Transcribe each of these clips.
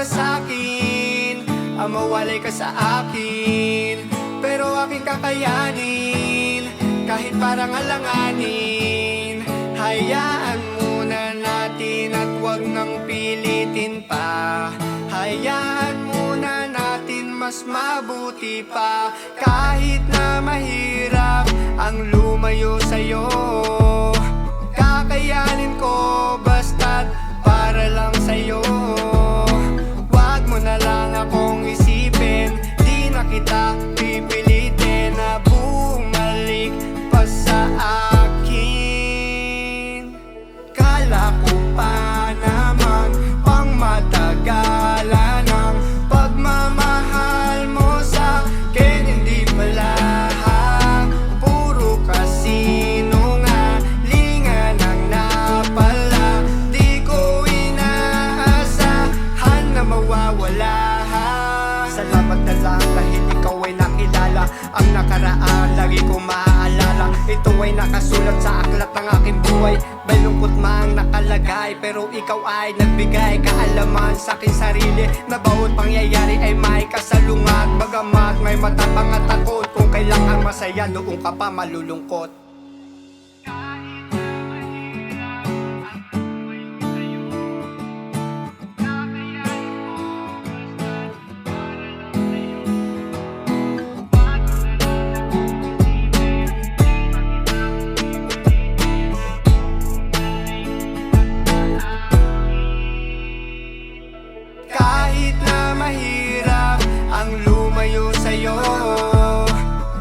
para sa'kin ang mawalay ka sa akin, pero aking kakayanin kahit parang alanganin. Hayaan muna natin at wag nang pilitin pa. Hayaan muna natin, mas mabuti pa. Kahit na mahirap ang lumayo sa'yo, kakayanin ko basta't para lang sa'yo. Wag mo na lang akong isipin, di na kita pipilitin na bumalik pa sa akin. Kala ko pa naman pang matagalan ang pagmamahal mo sa'kin, hindi pala. Puro kasinungalingan ang napala. Di ko inaasahan na mawawala. Salamat na lang dahil ikaw ay nakilala. Ang nakaraan lagi ko maaalala. Ito ay nakasulat sa aklat ng aking buhay. May lungkot mang nakalagay, pero ikaw ay nagbigay kaalaman sa aking sarili na bawat pangyayari ay may kasalungat. Bagamat may matapang at takot, kung kailangan masaya noong ka pa malulungkot. Kahit na mahirap ang lumayo sa'yo,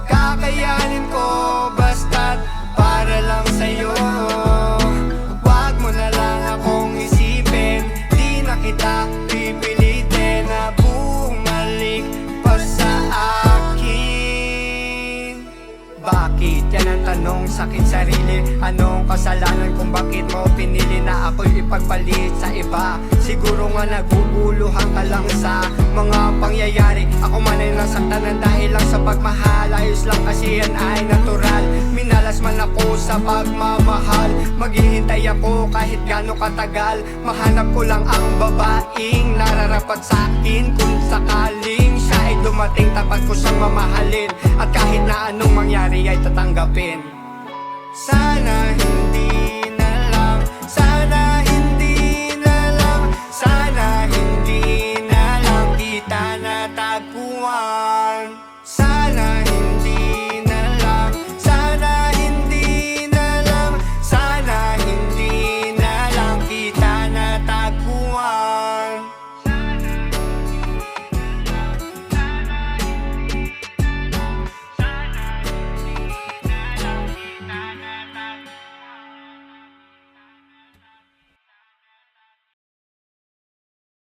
kakayanin ko basta't para lang sa'yo. Wag mo na lang akong isipin, di na kita pipilitin na bumalik pa sa akin. Bakit? Yan ang tanong sa akin sarili. Anong kasalanan kung bakit mo pinili na ako'y ipagpalit sa iba? Siguro nga naguguluhan ka lang sa mga pangyayari. Ako man ay nasaktan ng dahil lang sa pagmahal. Ayos lang kasi yan ay natural. Minalas man ako sa pagmamahal. Maghihintay ako kahit gaano katagal. Mahanap ko lang ang babaeng nararapat sa akin. Kung sakaling siya ay dumating, tapat ko siyang mamahalin. At kahit na anong mangyari ay tatanggapin. Sana hindi